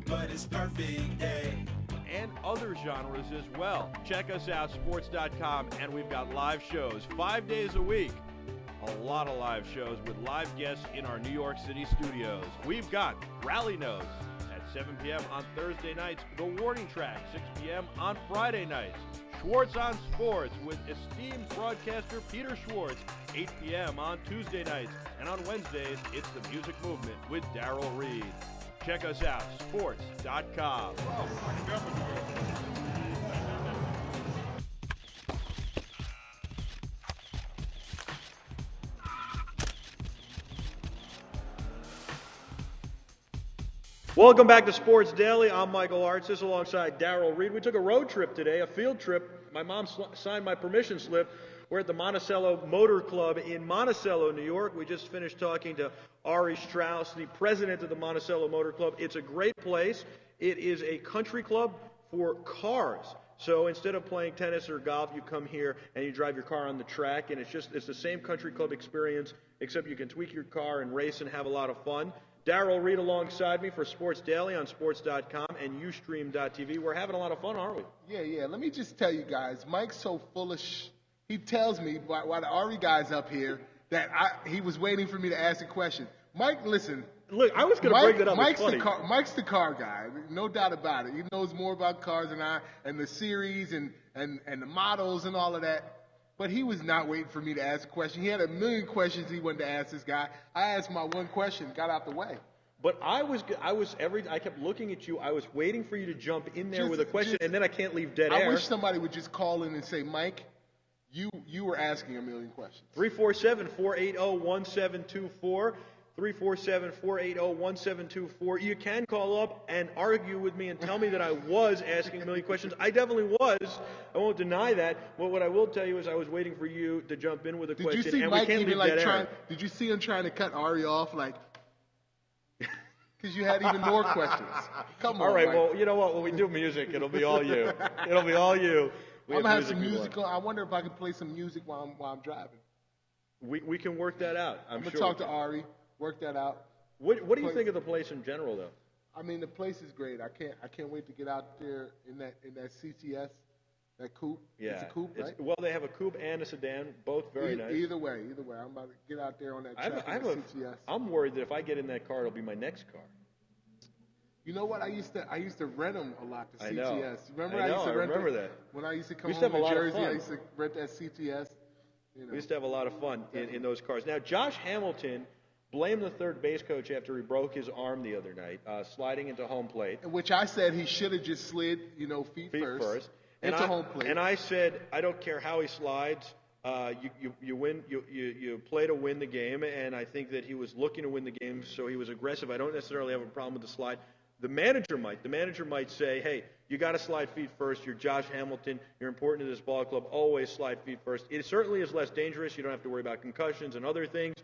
but it's perfect day. And other genres as well. Check us out, sports.com, and we've got live shows 5 days a week. A lot of live shows with live guests in our New York City studios. We've got Rally Nose at 7 p.m. on Thursday nights, The Warning Track, 6 p.m. on Friday nights, Schwartz on Sports with esteemed broadcaster Peter Schwartz, 8 p.m. on Tuesday nights, and on Wednesdays, it's The Music Movement with Darrell Reid. Check us out, sports.com. Welcome back to Sports Daily. I'm Michael Artsis alongside Darrell Reid. We took a road trip today, a field trip. My mom signed my permission slip. We're at the Monticello Motor Club in Monticello, New York. We just finished talking to Ari Strauss, the president of the Monticello Motor Club. It's a great place. It is a country club for cars. So instead of playing tennis or golf, you come here and you drive your car on the track, and it's the same country club experience, except you can tweak your car and race and have a lot of fun. Darrell Reid alongside me for Sports Daily on sports.com and ustream.tv. We're having a lot of fun, aren't we? Yeah. Let me just tell you guys, Mike's so foolish. He tells me, while the Ari guy's up here, that he was waiting for me to ask a question. Mike, listen. Look, I was going to bring that up. Mike's the car guy, no doubt about it. He knows more about cars than I, and the series and the models and all of that. But he was not waiting for me to ask a question. He had a million questions he wanted to ask this guy. I asked my one question, got out the way. But I kept looking at you. I was waiting for you to jump in there with a question, and then I can't leave dead air. I wish somebody would just call in and say, Mike, you were asking a million questions. 347-480-1724. 347-480-1724. You can call up and argue with me and tell me that I was asking a million questions. I definitely was. I won't deny that. But what I will tell you is I was waiting for you to jump in with a question. Did you see and Mike we can't even leave dead air. Did you see him trying to cut Ari off because you had even more questions? Come on. All right. Mike. Well, you know what? When we do music, it'll be all you. It'll be all you. I'm gonna have some music on. I wonder if I can play some music while I'm driving. We can work that out. I'm gonna sure. talk to Ari. Work that out. What do you think of the place in general, though? I mean, the place is great. I can't wait to get out there in that CTS, that coupe. Yeah, it's a coupe, right? Well, they have a coupe and a sedan, both very nice. Either way, I'm about to get out there on that track in the CTS. I'm worried that if I get in that car, it'll be my next car. You know what? I used to rent them a lot. The CTS. I know. Remember? I remember that. When I used to come home to Jersey, I used to rent that CTS. You know. We used to have a lot of fun in those cars. Now, Josh Hamilton blamed the third base coach after he broke his arm the other night, sliding into home plate. Which I said he should have just slid, feet first. Into home plate. And I said, I don't care how he slides. You win. You play to win the game, and I think that he was looking to win the game, so he was aggressive. I don't necessarily have a problem with the slide. The manager might say, hey, you got to slide feet first. You're Josh Hamilton. You're important to this ball club. Always slide feet first. It certainly is less dangerous. You don't have to worry about concussions and other things.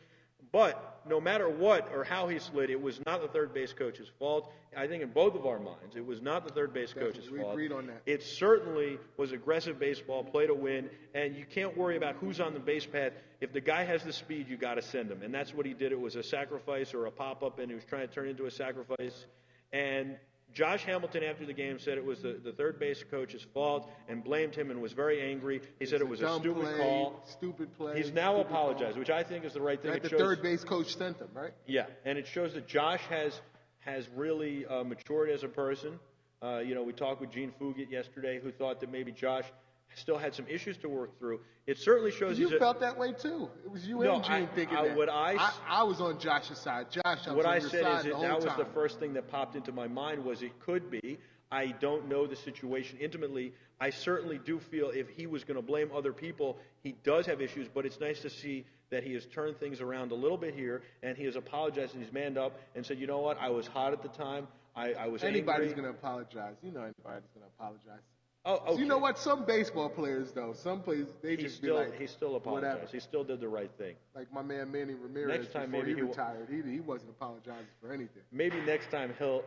But no matter what or how he slid, it was not the third base coach's fault. I think in both of our minds, it was not the third base coach's fault. We agreed on that. It certainly was aggressive baseball, play to win, and you can't worry about who's on the base path. If the guy has the speed, you got to send him. And that's what he did. It was a sacrifice or a pop-up, and he was trying to turn it into a sacrifice. And Josh Hamilton, after the game, said it was the third base coach's fault and blamed him and was very angry. He said it was a stupid call. Stupid play. He's now apologized, which I think is the right thing. That the third base coach sent him, right? Yeah, and it shows that Josh has really matured as a person. We talked with Gene Fugit yesterday, who thought that maybe Josh still had some issues to work through. It certainly shows you felt that way too. It was you and Gene thinking that. I was on Josh's side. Josh, I was on your side the whole time. That was the first thing that popped into my mind was it could be. I don't know the situation intimately. I certainly do feel if he was going to blame other people, he does have issues, but it's nice to see that he has turned things around a little bit here, and he has apologized and he's manned up and said, you know what, I was hot at the time. I was Anybody's angry. going to apologize. You know anybody's going to apologize. Oh, okay. So you know what? Some baseball players, though, they He just still, be like, he still apologized. whatever. He still did the right thing. Like my man Manny Ramirez, Next time, before maybe he he will- retired, he wasn't apologizing for anything. Maybe next time he'll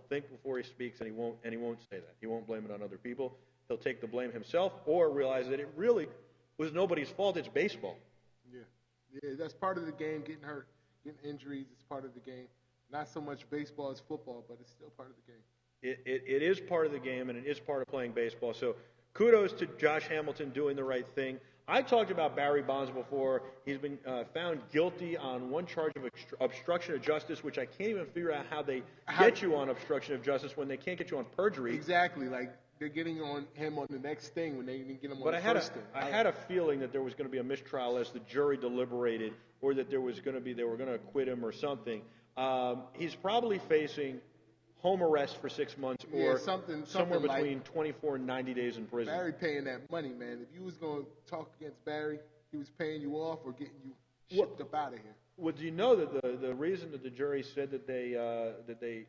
think before he speaks, and he won't say that. He won't blame it on other people. He'll take the blame himself, or realize that it really was nobody's fault. It's baseball. Yeah, that's part of the game. Getting hurt, getting injuries, it's part of the game. Not so much baseball as football, but it's still part of the game. It is part of the game, and it is part of playing baseball. So kudos to Josh Hamilton doing the right thing. I talked about Barry Bonds before. He's been found guilty on one charge of obstruction of justice, which I can't even figure out how they get you on obstruction of justice when they can't get you on perjury. Exactly. Like they're getting on him on the next thing when they didn't get him on the first thing. I had a feeling that there was going to be a mistrial as the jury deliberated, or that they were going to acquit him or something. He's probably facing home arrest for 6 months, or somewhere between 24 and 90 days in prison. Barry paying that money, man. If you was going to talk against Barry, he was paying you off or getting you shipped up out of here. Well, do you know that the reason that the jury said that they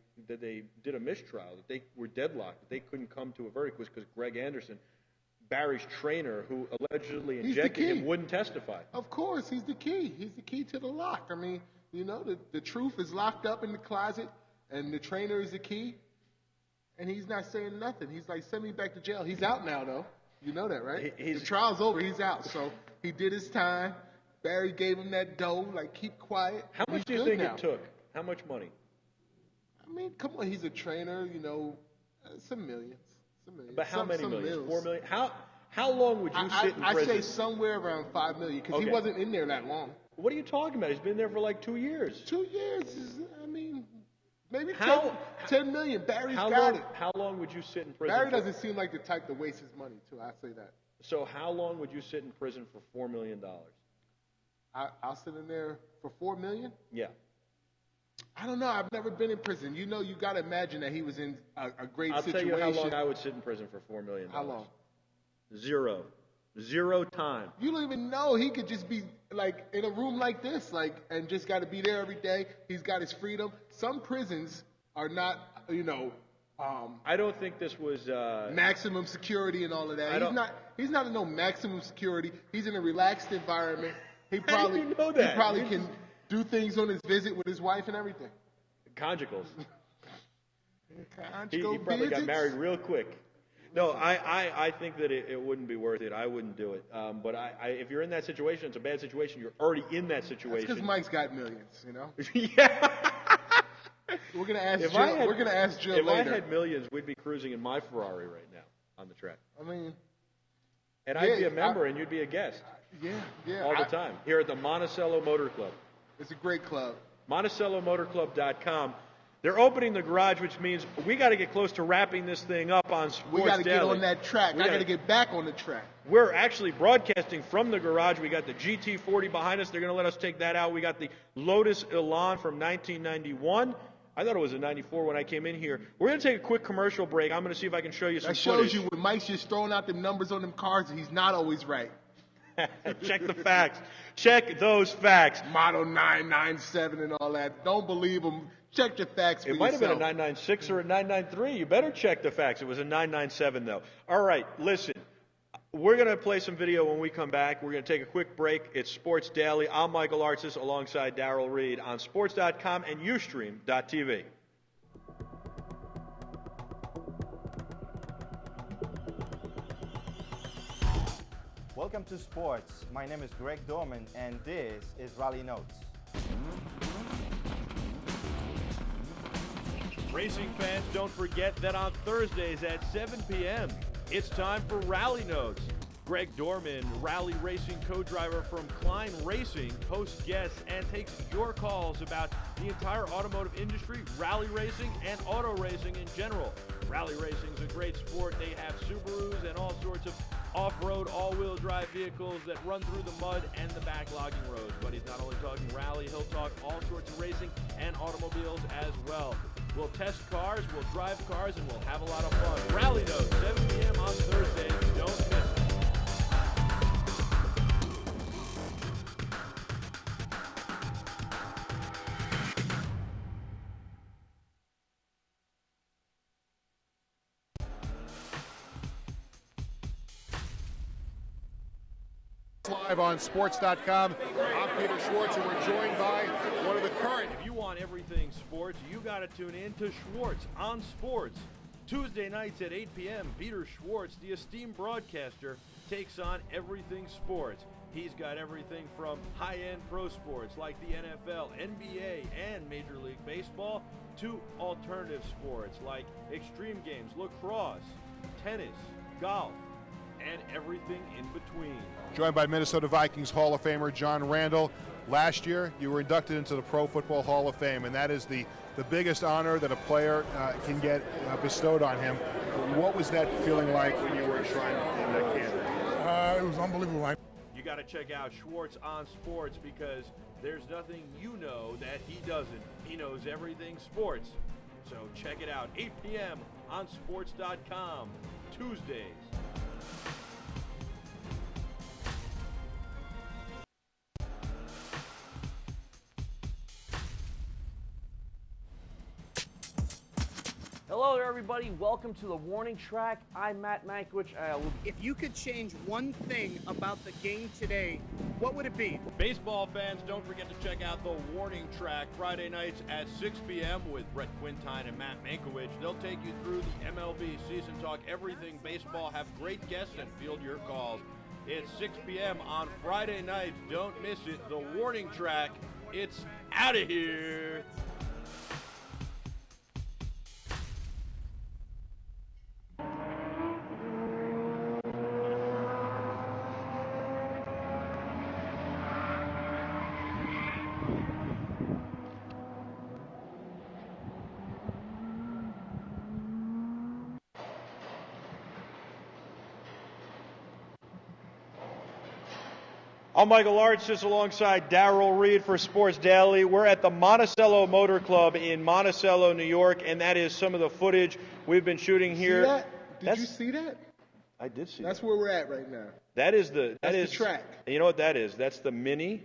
did a mistrial, that they were deadlocked, that they couldn't come to a verdict, was because Greg Anderson, Barry's trainer, who allegedly injected him, wouldn't testify. Of course, he's the key. He's the key to the lock. I mean, you know, the truth is locked up in the closet, and the trainer is the key, and he's not saying nothing. He's like, send me back to jail. He's out now, though. You know that, right? The trial's over. He's out. So he did his time. Barry gave him that dough, like, keep quiet. How much do you think it took? How much money? I mean, come on. He's a trainer, you know, some millions. But how many millions? 4 million? How long would you sit in prison? I say somewhere around $5 million, because he wasn't in there that long. What are you talking about? He's been there for like 2 years. 2 years is, I mean, maybe 10 million. Barry's got it. How long would you sit in prison? Barry doesn't seem like the type to waste his money, too. I say that. So how long would you sit in prison for $4 million? I'll sit in there for $4 million? Yeah. I don't know. I've never been in prison. You know, you got to imagine that he was in a great situation. I'll tell you how long I would sit in prison for $4 million. How long? Zero time. You don't even know. He could just be like in a room like this, like, and just got to be there every day. He's got his freedom. Some prisons are not, you know. I don't think this was maximum security and all of that. He's not in no maximum security. He's in a relaxed environment. He probably How do you know that? He probably can do things on his visit with his wife and everything. Conjugals. Conjugal he probably got visits? married real quick. No, I think that it wouldn't be worth it. I wouldn't do it. But if you're in that situation, it's a bad situation. You're already in that situation. That's because Mike's got millions, you know? Yeah. We're gonna ask Jill. We're gonna ask Jill later. If I had millions, we'd be cruising in my Ferrari right now on the track. I mean, and I'd be a member, and you'd be a guest. Yeah. All the time here at the Monticello Motor Club. It's a great club. MonticelloMotorClub.com. They're opening the garage, which means we got to get close to wrapping this thing up on Sports We got to get Daily. on that track. I got to get back on the track. We're actually broadcasting from the garage. We got the GT40 behind us. They're going to let us take that out. We got the Lotus Elan from 1991. I thought it was a 94 when I came in here. We're going to take a quick commercial break. I'm going to see if I can show you some footage. That shows you when Mike's just throwing out them numbers on them cars, he's not always right. Check the facts. Check those facts. Model 997 and all that. Don't believe them. Check your facts for yourself. It might have been a 996 or a 993. You better check the facts. It was a 997, though. All right, listen. We're going to play some video when we come back. We're going to take a quick break. It's Sports Daily. I'm Michael Artsis alongside Darrell Reid on Sports.com and Ustream.tv. Welcome to Sports. My name is Greg Dorman, and this is Rally Notes. Racing fans, don't forget that on Thursdays at 7 p.m., it's time for Rally Notes. Greg Dorman, rally racing co-driver from Klein Racing, hosts guests and takes your calls about the entire automotive industry, rally racing, and auto racing in general. Rally racing is a great sport. They have Subarus and all sorts of off-road, all-wheel drive vehicles that run through the mud and the backlogging roads. But he's not only talking rally, he'll talk all sorts of racing and automobiles as well. We'll test cars, we'll drive cars, and we'll have a lot of fun. Rally Notes, 7 p.m. on Thursdays. Don't miss it. Live on Sportce.com. I'm Peter Schwartz, and we're joined by one of the current. If you want everything sports, you got to tune in to Schwartz on Sports. Tuesday nights at 8 p.m., Peter Schwartz, the esteemed broadcaster, takes on everything sports. He's got everything from high-end pro sports like the NFL, NBA, and Major League Baseball to alternative sports like extreme games, lacrosse, tennis, golf, and everything in between. Joined by Minnesota Vikings Hall of Famer John Randall. Last year, you were inducted into the Pro Football Hall of Fame, and that is the biggest honor that a player can get bestowed on him. What was that feeling like when you were trying in that candidate? It was unbelievable. You got to check out Schwartz on Sports because there's nothing you know that he doesn't. He knows everything sports. So check it out, 8 p.m. on Sportce.com, Tuesdays. Hello there, everybody. Welcome to the Warning Track. I'm Matt Mankiewicz. If you could change one thing about the game today, what would it be? Baseball fans, don't forget to check out the Warning Track Friday nights at 6 p.m. with Brett Quintine and Matt Mankiewicz. They'll take you through the MLB season, talk everything baseball, have great guests, and field your calls. It's 6 p.m. on Friday nights. Don't miss it. The Warning Track. It's out of here. I'm Michael Artsis alongside Darrell, Reid for Sports Daily. We're at the Monticello Motor Club in Monticello, New York, and that is some of the footage we've been shooting here. See that? Did you see that? I did see That's that. where we're at right now. That is the track. You know what that is? That's the Mini.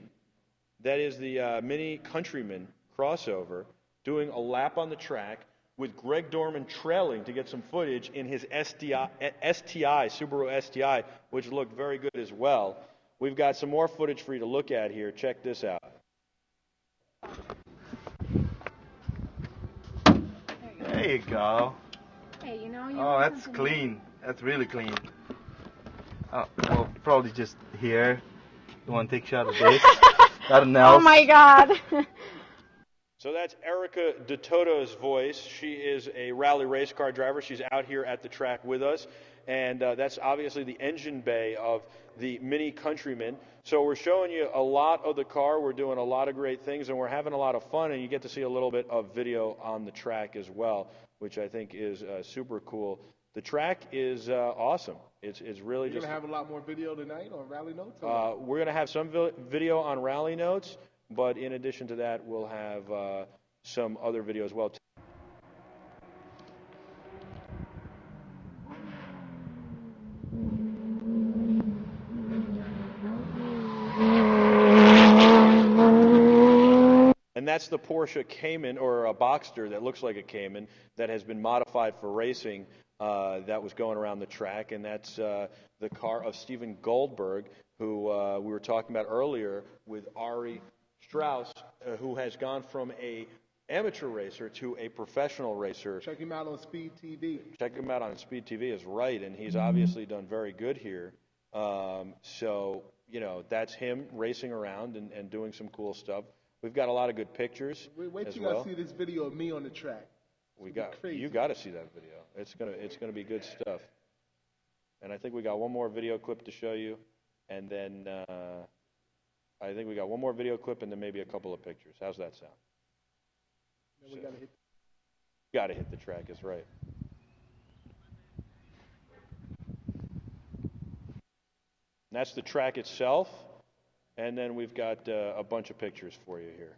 That is the Mini Countryman crossover doing a lap on the track with Greg Dorman trailing to get some footage in his STI, Subaru STI, which looked very good as well. We've got some more footage for you to look at here. Check this out. There you go. Hey, you know, Oh, that's clean. That's really clean. Well, probably just here. You want to take a shot of this? Nothing else. Oh my God. So that's Erica DeToto's voice. She is a rally race car driver. She's out here at the track with us. And that's obviously the engine bay of the Mini Countryman. So we're showing you a lot of the car. We're doing a lot of great things, and we're having a lot of fun. And you get to see a little bit of video on the track as well, which I think is super cool. The track is awesome. It's really You're just. You're going to have a lot more video tonight on Rally Notes? We're going to have some video on Rally Notes, but in addition to that, we'll have some other video as well. And that's the Porsche Cayman, or a Boxster that looks like a Cayman, that has been modified for racing, that was going around the track. And that's the car of Steven Goldberg, who we were talking about earlier with Ari Strauss, who has gone from a amateur racer to a professional racer. Check him out on Speed TV. Check him out on Speed TV is right, and he's obviously done very good here. So, you know, that's him racing around and doing some cool stuff. We've got a lot of good pictures Wait as till well. you see this video of me on the track. You got to see that video. It's gonna be good stuff. And I think we got one more video clip to show you, and then I think we got one more video clip and then maybe a couple of pictures. How's that sound? Then we got to hit the track. Is right. And that's the track itself. And then we've got a bunch of pictures for you here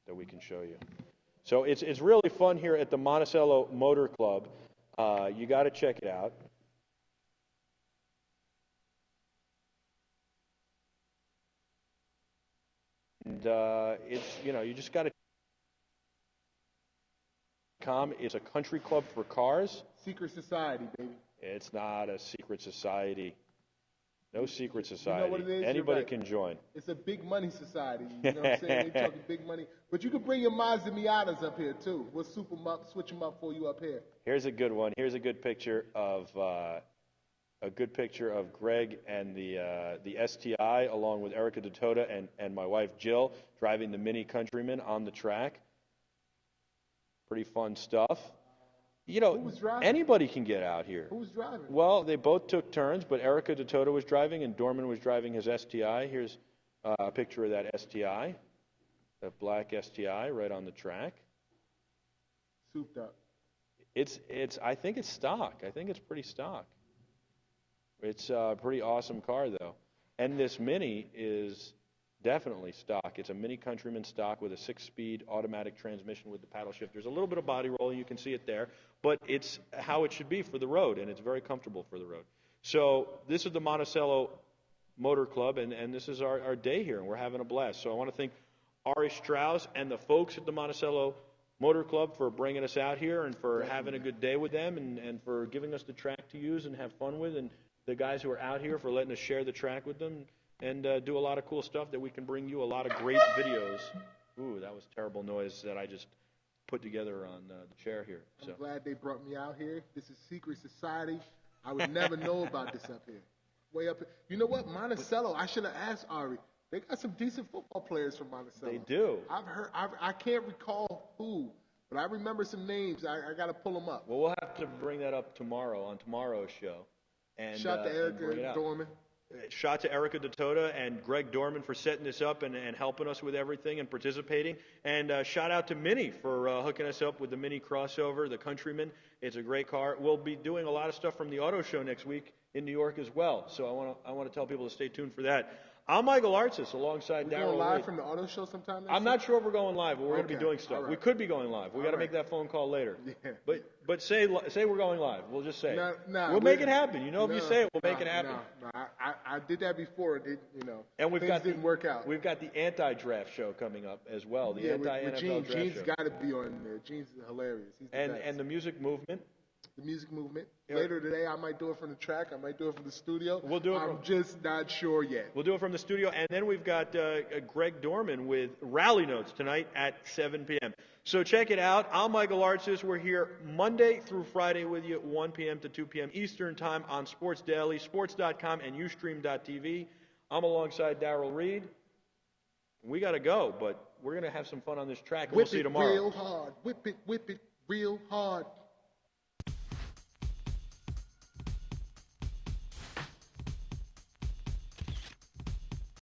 that we can show you. So it's really fun here at the Monticello Motor Club. You got to check it out. And it's, you know, you just got to. It's a country club for cars. Secret society, baby. It's not a secret society. No secret society. You know what it is? Anybody right. can join. It's a big money society. You know what I'm saying? They talking big money. But you can bring your Mazda Miatas up here, too. We'll soup them up, switch them up for you up here. Here's a good one. Here's a good picture of Greg and the STI, along with Erica Datota and my wife Jill, driving the Mini Countryman on the track. Pretty fun stuff. You know, anybody can get out here. Who was driving? Well, they both took turns, but Erica Datota was driving and Dorman was driving his STI. Here's a picture of that STI, that black STI right on the track. Souped up. I think it's stock. I think it's pretty stock. It's a pretty awesome car, though. And this Mini is definitely stock. It's a Mini Countryman stock with a 6-speed automatic transmission with the paddle shift. There's a little bit of body roll, you can see it there, but it's how it should be for the road, and it's very comfortable for the road. So this is the Monticello Motor Club, and this is our day here, and we're having a blast. So I want to thank Ari Strauss and the folks at the Monticello Motor Club for bringing us out here and for having a good day with them and for giving us the track to use and have fun with, and the guys who are out here for letting us share the track with them and do a lot of cool stuff that we can bring you a lot of great videos. Ooh, that was terrible noise that I just put together on the chair here. I'm glad they brought me out here. This is secret society. I would never know about this up here. Way up here. You know what? Monticello, I should have asked Ari. They got some decent football players from Monticello. They do. I've heard. I can't recall who, but I remember some names. I got to pull them up. Well, we'll have to bring that up tomorrow on tomorrow's show. And, shout to Erica Dorman. Shout to Erica Datota and Greg Dorman for setting this up and helping us with everything and participating. And shout out to Mini for hooking us up with the Mini crossover, the Countryman. It's a great car. We'll be doing a lot of stuff from the auto show next week in New York as well. So I want to tell people to stay tuned for that. I'm Michael Artsis alongside Darrell. We're going live Reid. from the auto show sometime next I'm not sure if we're going live, but we're going to be doing stuff. Right. We could be going live. We got to make that phone call later. Yeah. But say we're going live. We'll just say it. Nah, we'll make it happen. You know, if you say it, we'll make it happen. I did that before. It and didn't work out. We've got the anti-draft show coming up as well. The anti-NFL Gene, draft Gene's show. got to be on there. Gene's hilarious. He's the best. And the music movement. The music movement. Later today, I might do it from the track. I might do it from the studio. We'll do it. I'm just not sure yet. We'll do it from the studio. And then we've got Greg Dorman with Rally Notes tonight at 7 p.m. So check it out. I'm Michael Artsis. We're here Monday through Friday with you at 1 p.m. to 2 p.m. Eastern Time on Sports Daily, sports.com, and ustream.tv. I'm alongside Darrell Reid. We got to go, but we're going to have some fun on this track. And we'll see you tomorrow. Whip it real hard. Whip it real hard.